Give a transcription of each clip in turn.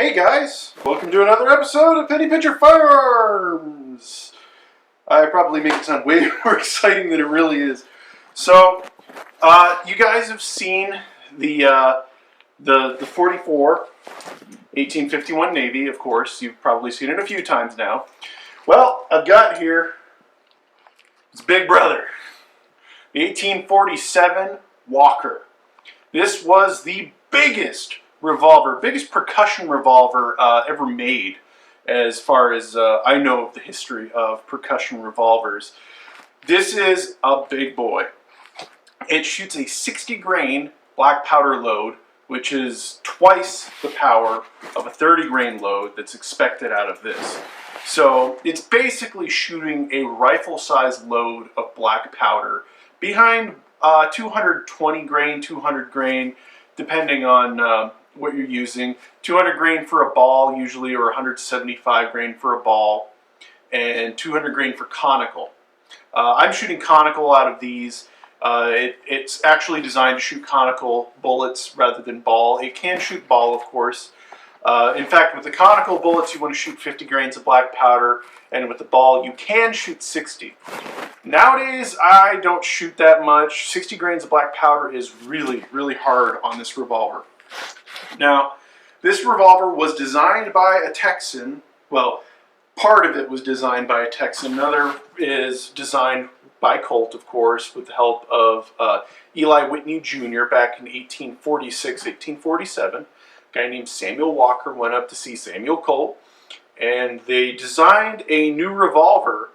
Hey guys, welcome to another episode of Penny Pincher Firearms. I probably make it sound way more exciting than it really is. So, you guys have seen the 44 1851 Navy, of course. You've probably seen it a few times now. Well, I've got here its big brother, the 1847 Walker. This was the biggest percussion revolver ever made, as far as I know of the history of percussion revolvers. This is a big boy. It shoots a 60 grain black powder load, which is twice the power of a 30 grain load that's expected out of this. So it's basically shooting a rifle-sized load of black powder behind 220 grain, 200 grain, depending on what you're using. 200 grain for a ball usually, or 175 grain for a ball, and 200 grain for conical. I'm shooting conical out of these. It's actually designed to shoot conical bullets rather than ball. It can shoot ball, of course. In fact, with the conical bullets, you want to shoot 50 grains of black powder, and with the ball, you can shoot 60. Nowadays, I don't shoot that much. 60 grains of black powder is really, really hard on this revolver. Now, this revolver was designed by a Texan. Well, part of it was designed by a Texan. Another is designed by Colt, of course, with the help of Eli Whitney Jr. back in 1846, 1847. A guy named Samuel Walker went up to see Samuel Colt, and they designed a new revolver,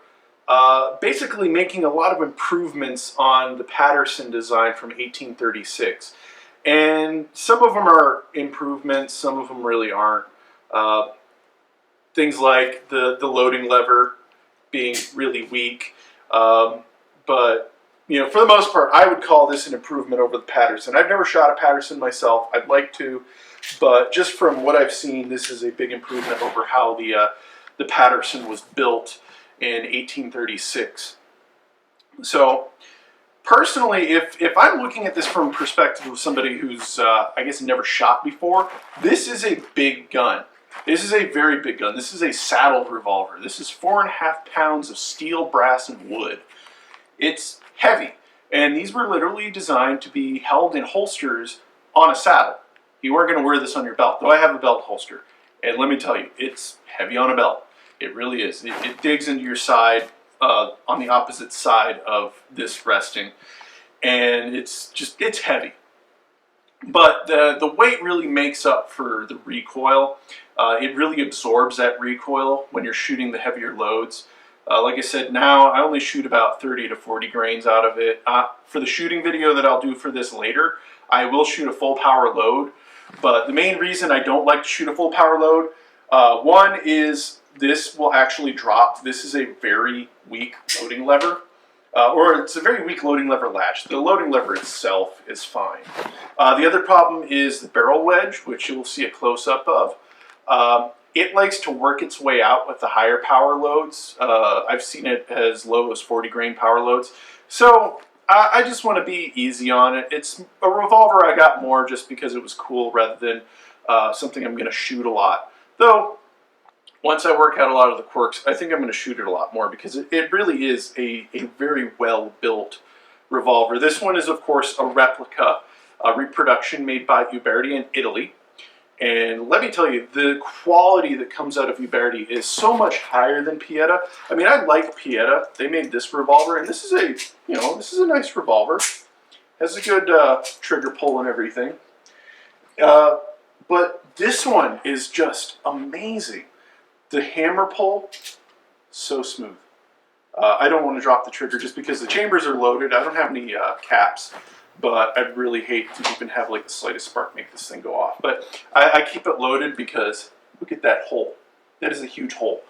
basically making a lot of improvements on the Patterson design from 1836. And some of them are improvements, some of them really aren't. Things like the loading lever being really weak. But, you know, for the most part, I would call this an improvement over the Patterson. I've never shot a Patterson myself. I'd like to, but just from what I've seen, this is a big improvement over how the Patterson was built in 1836. So, personally, if I'm looking at this from the perspective of somebody who's, I guess, never shot before, this is a big gun. This is a very big gun. This is a saddle revolver. This is 4.5 pounds of steel, brass, and wood. It's heavy, and these were literally designed to be held in holsters on a saddle. You weren't going to wear this on your belt, though I have a belt holster, and let me tell you, it's heavy on a belt. It really is. It digs into your side on the opposite side of this resting, and it's heavy. But the weight really makes up for the recoil. It really absorbs that recoil when you're shooting the heavier loads. Like I said, now I only shoot about 30 to 40 grains out of it. For the shooting video that I'll do for this later, I will shoot a full power load. But the main reason I don't like to shoot a full power load, one is this will actually drop. This is a very weak loading lever. Or it's a very weak loading lever latch. The loading lever itself is fine. The other problem is the barrel wedge, which you will see a close-up of. It likes to work its way out with the higher power loads. I've seen it as low as 40 grain power loads. So I just want to be easy on it. It's a revolver I got more just because it was cool rather than something I'm going to shoot a lot. Though, once I work out a lot of the quirks, I think I'm going to shoot it a lot more because it really is a very well-built revolver. This one is, of course, a replica, a reproduction made by Uberti in Italy. And let me tell you, the quality that comes out of Uberti is so much higher than Pieta. I mean, I like Pieta. They made this revolver, and this is a nice revolver. Has a good trigger pull and everything. But this one is just amazing. The hammer pull, so smooth. I don't want to drop the trigger just because the chambers are loaded. I don't have any caps. But I'd really hate to even have like the slightest spark make this thing go off. But I keep it loaded because look at that hole. That is a huge hole.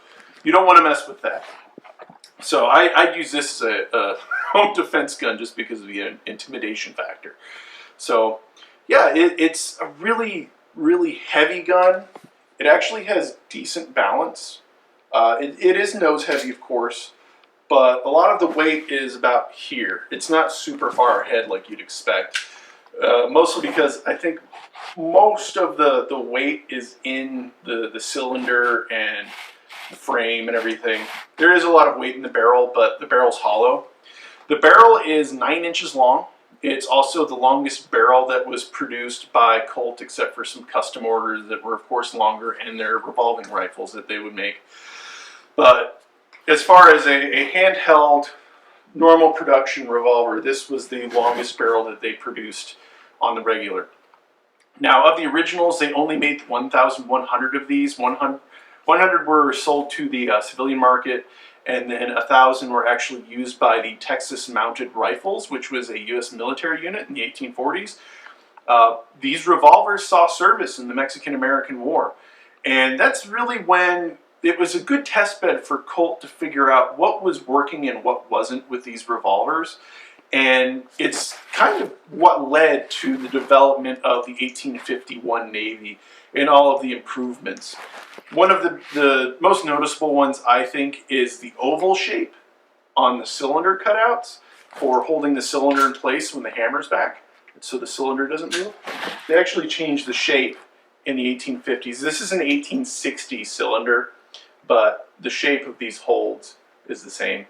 You don't want to mess with that. So I'd use this as a home defense gun just because of the intimidation factor. So yeah, it's a really, really heavy gun. It actually has decent balance. It is nose heavy, of course. But a lot of the weight is about here. It's not super far ahead like you'd expect. Mostly because I think most of the weight is in the cylinder and the frame and everything. There is a lot of weight in the barrel, but the barrel's hollow. The barrel is 9 inches long. It's also the longest barrel that was produced by Colt, except for some custom orders that were, of course, longer, and their revolving rifles that they would make. But as far as a handheld, normal production revolver, this was the longest barrel that they produced on the regular. Now, of the originals, they only made 1,100 of these. 100 were sold to the civilian market, and then 1,000 were actually used by the Texas Mounted Rifles, which was a U.S. military unit in the 1840s. These revolvers saw service in the Mexican-American War, and that's really when it was a good test bed for Colt to figure out what was working and what wasn't with these revolvers. And it's kind of what led to the development of the 1851 Navy and all of the improvements. One of the most noticeable ones, I think, is the oval shape on the cylinder cutouts for holding the cylinder in place when the hammer's back, so the cylinder doesn't move. They actually changed the shape in the 1850s. This is an 1860 cylinder, but the shape of these holds is the same.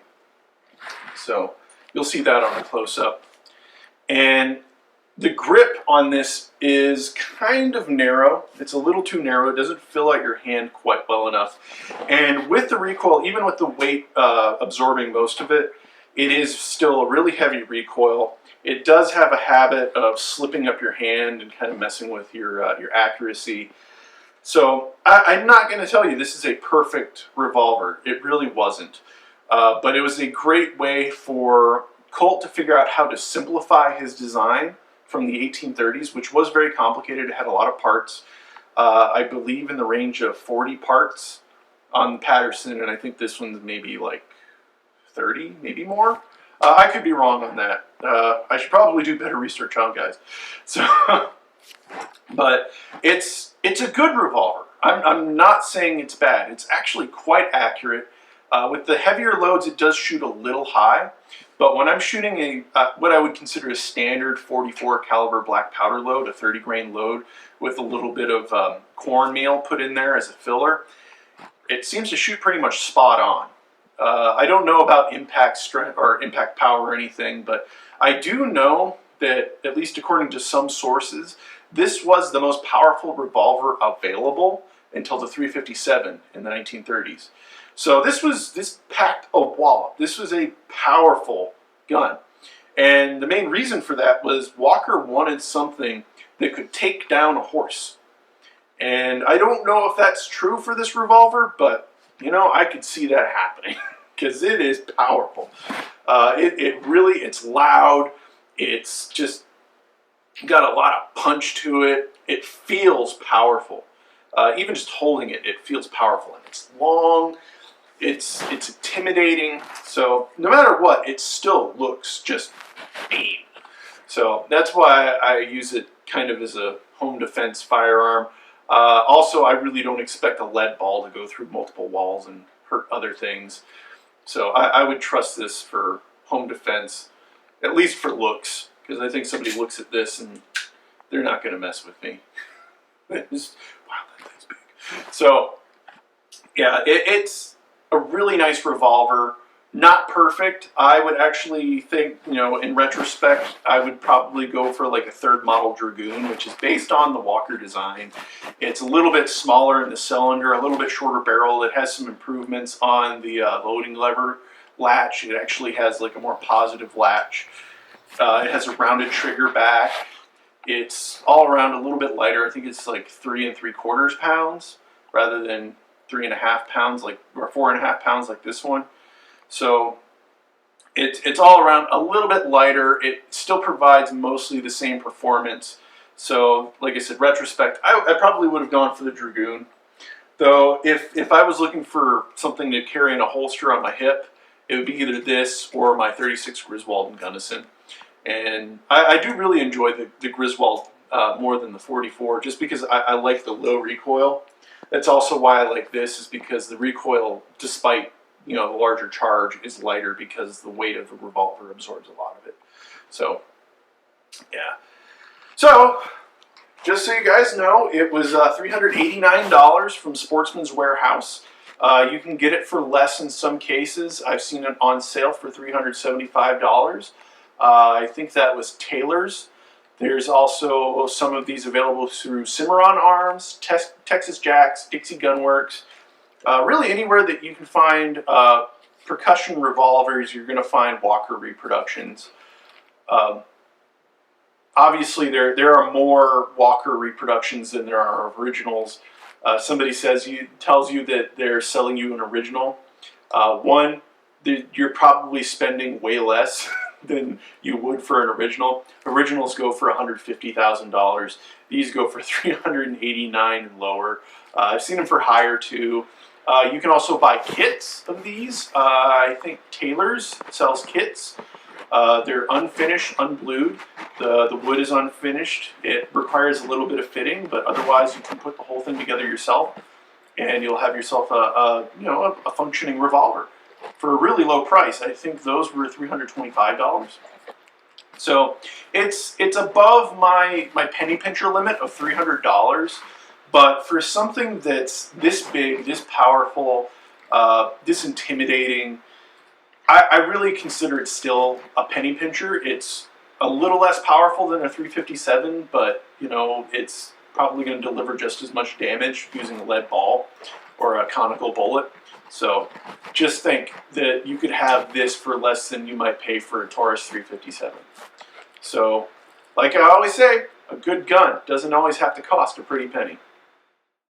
So you'll see that on a close-up. And the grip on this is kind of narrow. It's a little too narrow. It doesn't fill out your hand quite well enough. And with the recoil, even with the weight absorbing most of it, it is still a really heavy recoil. It does have a habit of slipping up your hand and kind of messing with your accuracy. So I'm not going to tell you this is a perfect revolver. It really wasn't. But it was a great way for Colt to figure out how to simplify his design from the 1830s, which was very complicated. It had a lot of parts. I believe in the range of 40 parts on the Patterson, and I think this one's maybe like 30, maybe more. I could be wrong on that. I should probably do better research on, guys. So, but it's a good revolver. I'm not saying it's bad. It's actually quite accurate. With the heavier loads, it does shoot a little high, but when I'm shooting what I would consider a standard 44 caliber black powder load, a 30 grain load with a little bit of cornmeal put in there as a filler, it seems to shoot pretty much spot on. I don't know about impact strength or impact power or anything, but I do know that, at least according to some sources, this was the most powerful revolver available until the 357 in the 1930s. So this packed a wallop. This was a powerful gun. And the main reason for that was Walker wanted something that could take down a horse. And I don't know if that's true for this revolver, but you know, I could see that happening because it is powerful. It's loud. It's just got a lot of punch to it. It feels powerful. Even just holding it, it feels powerful. And it's long. It's intimidating. So no matter what, it still looks just mean. So that's why I use it kind of as a home defense firearm. Also, I really don't expect a lead ball to go through multiple walls and hurt other things. So I would trust this for home defense, at least for looks, because I think somebody looks at this and they're not going to mess with me. Wow, that thing's big. So, yeah, it's a really nice revolver. Not perfect. I would actually think, you know, in retrospect, I would probably go for like a third model Dragoon, which is based on the Walker design. It's a little bit smaller in the cylinder, a little bit shorter barrel. It has some improvements on the loading lever latch. It actually has like a more positive latch. It has a rounded trigger back. It's all around a little bit lighter. I think it's like 3 3/4 pounds rather than 3.5 pounds, like, or 4.5 pounds like this one. So it's all around a little bit lighter. It still provides mostly the same performance. So like I said, retrospect, I probably would have gone for the Dragoon. Though if I was looking for something to carry in a holster on my hip, it would be either this or my 36 Griswold and Gunnison. And I do really enjoy the Griswold more than the 44, just because I like the low recoil. That's also why I like this, is because the recoil, despite, you know, the larger charge, is lighter because the weight of the revolver absorbs a lot of it. So, yeah. So, just so you guys know, it was $389 from Sportsman's Warehouse. You can get it for less in some cases. I've seen it on sale for $375. I think that was Taylor's. There's also some of these available through Cimarron Arms, Texas Jacks, Dixie Gunworks. Really anywhere that you can find percussion revolvers, you're going to find Walker reproductions. Obviously, there are more Walker reproductions than there are originals. Somebody tells you that they're selling you an original. One, you're probably spending way less than you would for an original. Originals go for $150,000. These go for $389,000 and lower. I've seen them for higher too. You can also buy kits of these. I think Taylor's sells kits. They're unfinished, unblued. The wood is unfinished. It requires a little bit of fitting, but otherwise you can put the whole thing together yourself, and you'll have yourself a functioning revolver for a really low price. I think those were $325. So it's above my penny pincher limit of $300, but for something that's this big, this powerful, this intimidating, I really consider it still a penny pincher. It's a little less powerful than a 357, but it's probably going to deliver just as much damage using a lead ball or a conical bullet. So just think that you could have this for less than you might pay for a Taurus 357. So, like I always say, a good gun doesn't always have to cost a pretty penny.